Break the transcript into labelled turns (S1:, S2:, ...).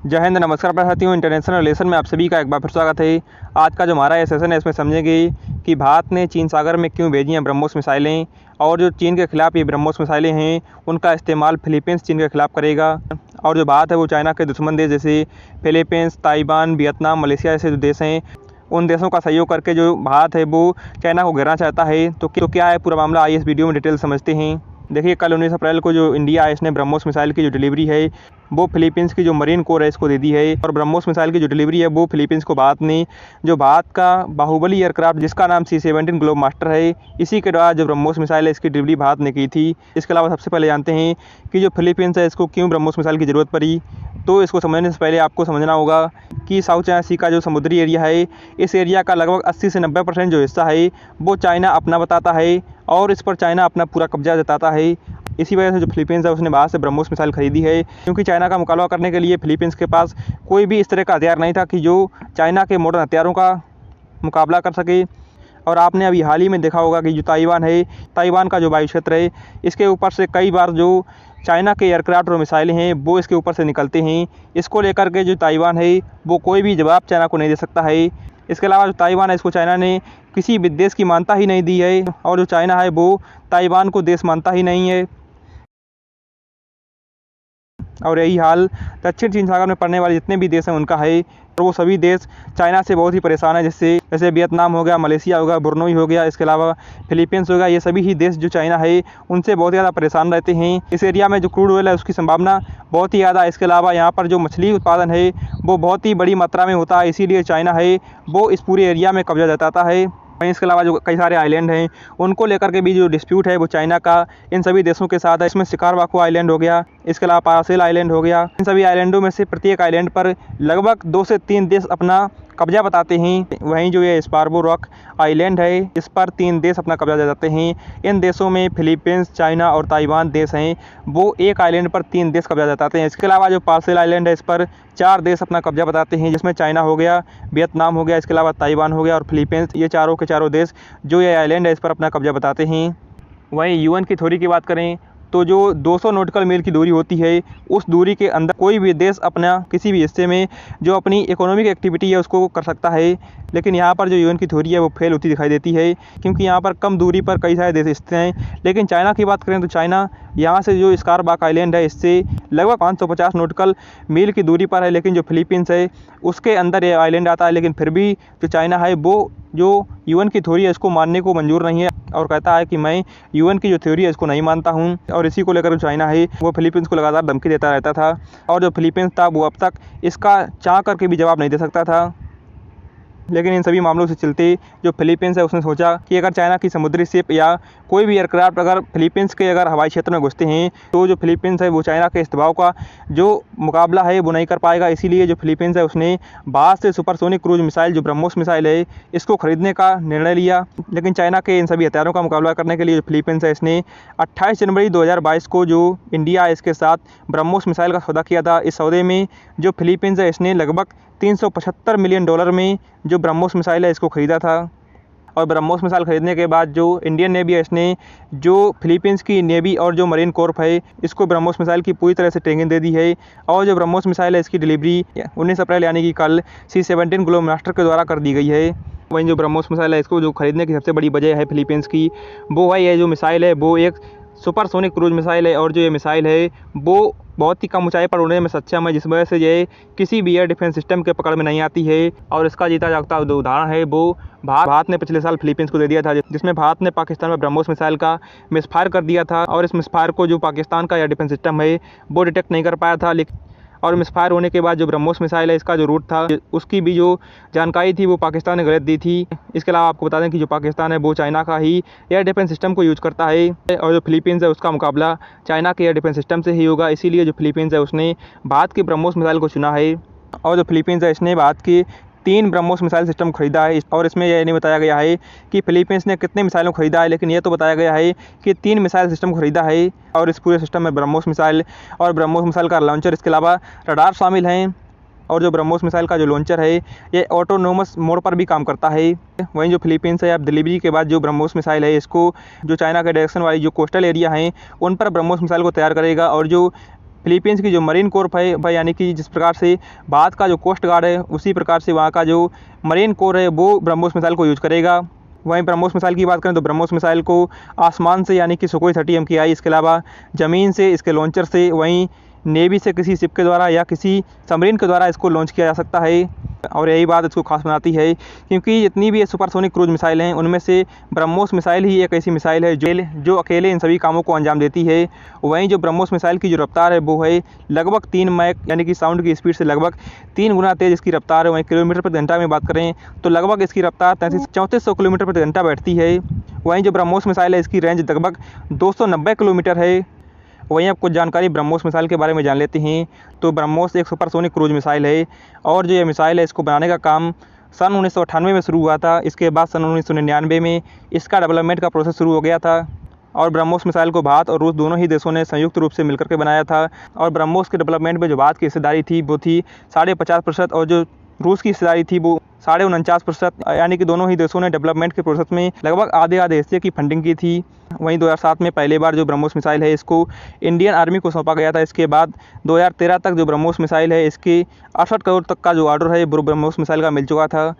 S1: जय हिंद, नमस्कार प्रभाती हूँ। इंटरनेशनल रिलेशन में आप सभी का एक बार फिर स्वागत है। आज का जो हमारा ये सेशन है इसमें समझेंगे कि भारत ने चीन सागर में क्यों भेजी हैं ब्रह्मोस मिसाइलें, और जो चीन के खिलाफ ये ब्रह्मोस मिसाइलें हैं उनका इस्तेमाल फिलीपींस चीन के खिलाफ करेगा। और जो बात है वो चाइना के दुश्मन देश जैसे फिलीपींस, ताइवान, वियतनाम, मलेशिया जैसे जो देश हैं उन देशों का सहयोग करके जो भारत है वो चाइना को घेरना चाहता है। तो क्या है पूरा मामला, आइए इस वीडियो में डिटेल समझते हैं। देखिए, कल 19 अप्रैल को जो इंडिया है इसने ब्रह्मोस मिसाइल की जो डिलीवरी है वो फिलीपींस की जो मरीन कोर है इसको दे दी है। और ब्रह्मोस मिसाइल की जो डिलीवरी है वो फिलीपींस को भारत ने, जो भारत का बाहुबली एयरक्राफ्ट जिसका नाम C-17 ग्लोब मास्टर है, इसी के द्वारा जो ब्रह्मोस मिसाइल है इसकी डिलीवरी भारत ने की थी। इसके अलावा सबसे पहले जानते हैं कि जो फिलीपींस है इसको क्यों ब्रह्मोस मिसाइल की ज़रूरत पड़ी। तो इसको समझने से पहले आपको समझना होगा कि साउथ चाइना सी का जो समुद्री एरिया है, इस एरिया का लगभग 80 से 90% जो हिस्सा है वो चाइना अपना बताता है और इस पर चाइना अपना पूरा कब्जा जताता है। इसी वजह से जो फिलीपींस है उसने बाहर से ब्रह्मोस मिसाइल खरीदी है, क्योंकि चाइना का मुकाबला करने के लिए फिलीपींस के पास कोई भी इस तरह का हथियार नहीं था कि जो चाइना के मॉडर्न हथियारों का मुकाबला कर सके। और आपने अभी हाल ही में देखा होगा कि जो ताइवान है, ताइवान का जो वायु क्षेत्र है, इसके ऊपर से कई बार जो चाइना के एयरक्राफ्ट और मिसाइलें हैं वो इसके ऊपर से निकलते हैं। इसको लेकर के जो ताइवान है वो कोई भी जवाब चाइना को नहीं दे सकता है। इसके अलावा जो ताइवान है इसको चाइना ने किसी भी देश की मान्यता ही नहीं दी है, और जो चाइना है वो ताइवान को देश मानता ही नहीं है। और यही हाल दक्षिण चीन सागर में पड़ने वाले जितने भी देश हैं उनका है, और वो सभी देश चाइना से बहुत ही परेशान है। जैसे वियतनाम हो गया, मलेशिया हो गया, ब्रुनई हो गया, इसके अलावा फिलीपींस हो गया। ये सभी ही देश जो चाइना है उनसे बहुत ज़्यादा परेशान रहते हैं। इस एरिया में जो क्रूड ऑयल है उसकी संभावना बहुत ही ज़्यादा है। इसके अलावा यहाँ पर जो मछली उत्पादन है वो बहुत ही बड़ी मात्रा में होता है, इसीलिए चाइना है वो इस पूरे एरिया में कब्जा जताता है। वहीं इसके अलावा जो कई सारे आइलैंड हैं उनको लेकर के भी जो डिस्प्यूट है वो चाइना का इन सभी देशों के साथ है। इसमें शिकारवाको आइलैंड हो गया, इसके अलावा पारासेल आइलैंड हो गया। इन सभी आइलैंडों में से प्रत्येक आइलैंड पर लगभग 2 से 3 देश अपना कब्जा बताते हैं। वहीं जो ये स्पार्बो रॉक आइलैंड है इस पर 3 देश अपना कब्जा जताते हैं। इन देशों में फिलीपींस, चाइना और ताइवान देश हैं, वो एक आइलैंड पर 3 देश कब्जा जताते हैं। इसके अलावा जो पार्सेल आइलैंड है इस पर 4 देश अपना कब्जा बताते हैं, जिसमें चाइना हो गया, वियतनाम हो गया, इसके अलावा ताइवान हो गया और फिलीपींस। ये चारों के चारों देश जो ये आइलैंड है इस पर अपना कब्जा बताते हैं। वहीं यूएन की थ्योरी की बात करें तो जो 200 नॉटिकल मील की दूरी होती है उस दूरी के अंदर कोई भी देश अपना किसी भी हिस्से में जो अपनी इकोनॉमिक एक्टिविटी है उसको कर सकता है। लेकिन यहाँ पर जो यूएन की थ्योरी है वो फेल होती दिखाई देती है, क्योंकि यहाँ पर कम दूरी पर कई सारे देश स्थित हैं। लेकिन चाइना की बात करें तो चाइना यहाँ से जो स्कारबाक आइलैंड है इससे लगभग 550 नॉटिकल मील की दूरी पर है। लेकिन जो फिलीपींस है उसके अंदर ये आइलैंड आता है, लेकिन फिर भी जो चाइना है वो जो यूएन की थ्योरी है इसको मानने को मंजूर नहीं है और कहता है कि मैं यूएन की जो थ्योरी है इसको नहीं मानता हूँ। और इसी को लेकर जो चाइना है वो फिलीपींस को लगातार धमकी देता रहता था, और जो फिलीपींस था वो अब तक इसका चाह करके भी जवाब नहीं दे सकता था। लेकिन इन सभी मामलों से चलते जो फिलीपींस है उसने सोचा कि अगर चाइना की समुद्री शिप या कोई भी एयरक्राफ्ट अगर फिलीपींस के अगर हवाई क्षेत्र में घुसते हैं तो जो फिलीपींस है वो चाइना के इस दबाव का जो मुकाबला है वो नहीं कर पाएगा। इसीलिए जो फिलीपींस है उसने बाहर से सुपरसोनिक क्रूज मिसाइल जो ब्रह्मोस मिसाइल है इसको खरीदने का निर्णय लिया। लेकिन चाइना के इन सभी हथियारों का मुकाबला करने के लिए जो फिलीपींस है इसने 28 जनवरी 2022 को जो इंडिया इसके साथ ब्रह्मोस मिसाइल का सौदा किया था। इस सौदे में जो फिलीपींस है इसने लगभग $375 मिलियन में जो ब्रह्मोस मिसाइल है इसको ख़रीदा था। और ब्रह्मोस मिसाइल खरीदने के बाद जो इंडियन नेवी है इसने जो फिलीपींस की नेवी और जो मरीन कोर्प है इसको ब्रह्मोस मिसाइल की पूरी तरह से ट्रेनिंग दे दी है। और जो ब्रह्मोस मिसाइल है इसकी डिलीवरी 19 अप्रैल यानी कि कल C-17 ग्लोब मास्टर के द्वारा कर दी गई है। वहीं जो ब्रह्मोस मिसाइल है इसको जो खरीदने की सबसे बड़ी वजह है फिलीपींस की, वो है ये जो मिसाइल है वो एक सुपरसोनिक क्रूज मिसाइल है, और जो ये मिसाइल है वो बहुत ही कम ऊंचाई पर उड़ने में सक्षम है, जिस वजह से ये किसी भी एयर डिफेंस सिस्टम के पकड़ में नहीं आती है। और इसका जीता जागता जो उदाहरण है वो भारत ने पिछले साल फिलीपींस को दे दिया था, जिसमें भारत ने पाकिस्तान में ब्रह्मोस मिसाइल का मिसफायर कर दिया था। और इस मिसफायर को जो पाकिस्तान का एयर डिफेंस सिस्टम है वो डिटेक्ट नहीं कर पाया था। और मिसफायर होने के बाद जो ब्रह्मोस मिसाइल है इसका जो रूट था उसकी भी जो जानकारी थी वो पाकिस्तान ने गलत दी थी। इसके अलावा आपको बता दें कि जो पाकिस्तान है वो चाइना का ही एयर डिफेंस सिस्टम को यूज करता है, और जो फिलीपींस है उसका मुकाबला चाइना के एयर डिफेंस सिस्टम से ही होगा। इसीलिए जो फिलीपींस है उसने भारत के ब्रह्मोस मिसाइल को चुना है। और जो फिलीपींस है इसने भारत के 3 ब्रह्मोस मिसाइल सिस्टम खरीदा है। और इसमें यह नहीं बताया गया है कि फिलीपींस ने कितने मिसाइलों को खरीदा है, लेकिन यह तो बताया गया है कि 3 मिसाइल सिस्टम खरीदा है। और इस पूरे सिस्टम में ब्रह्मोस मिसाइल और ब्रह्मोस मिसाइल का लॉन्चर, इसके अलावा रडार शामिल हैं। और जो ब्रह्मोस मिसाइल का जो लॉन्चर है ये ऑटोनोमस मोड पर भी काम करता है। वहीं जो फिलीपींस है अब डिलीवरी के बाद जो ब्रह्मोस मिसाइल है इसको जो चाइना के डायरेक्शन वाली जो कोस्टल एरिया हैं उन पर ब्रह्मोस मिसाइल को तैयार करेगा। और जो फिलीपींस की जो मरीन कोर्प है भाई, यानी कि जिस प्रकार से भारत का जो कोस्ट गार्ड है उसी प्रकार से वहाँ का जो मरीन कोर है वो ब्रह्मोस मिसाइल को यूज करेगा। वहीं ब्रह्मोस मिसाइल की बात करें तो ब्रह्मोस मिसाइल को आसमान से यानी कि सुखोई 30 MKI, इसके अलावा ज़मीन से इसके लॉन्चर से, वहीं नेवी से किसी शिप के द्वारा या किसी सबमरीन के द्वारा इसको लॉन्च किया जा सकता है। और यही बात इसको खास बनाती है क्योंकि जितनी भी ये सुपरसोनिक क्रूज मिसाइल हैं उनमें से ब्रह्मोस मिसाइल ही एक ऐसी मिसाइल है जो अकेले इन सभी कामों को अंजाम देती है। वहीं जो ब्रह्मोस मिसाइल की जो रफ्तार है वो है लगभग 3 मैक, यानी कि साउंड की स्पीड से लगभग 3 गुना तेज़ इसकी रफ्तार है। वहीं किलोमीटर प्रति घंटा में बात करें तो लगभग इसकी रफ्तार 3400 किलोमीटर प्रति घंटा बैठती है। वहीं जो ब्रह्मोस मिसाइल है इसकी रेंज लगभग 290 किलोमीटर है। वहीं आप कुछ जानकारी ब्रह्मोस मिसाइल के बारे में जान लेते हैं। तो ब्रह्मोस एक सुपरसोनिक क्रूज मिसाइल है और जो ये मिसाइल है इसको बनाने का काम सन 1998 में शुरू हुआ था। इसके बाद सन 1999 में इसका डेवलपमेंट का प्रोसेस शुरू हो गया था और ब्रह्मोस मिसाइल को भारत और रूस दोनों ही देशों ने संयुक्त रूप से मिलकर के बनाया था। और ब्रह्मोस के डेवलपमेंट में जो भारत की हिस्सेदारी थी वो थी 50.5% और जो रूस की हिस्सेदारी थी वो 49.5%, यानी कि दोनों ही देशों ने डेवलपमेंट के प्रोसेस में लगभग आधे हिस्से की फंडिंग की थी। वहीं 2007 में पहली बार जो ब्रह्मोस मिसाइल है इसको इंडियन आर्मी को सौंपा गया था। इसके बाद 2013 तक जो ब्रह्मोस मिसाइल है इसके 68 करोड़ तक का जो ऑर्डर है वो ब्रह्मोस मिसाइल का मिल चुका था।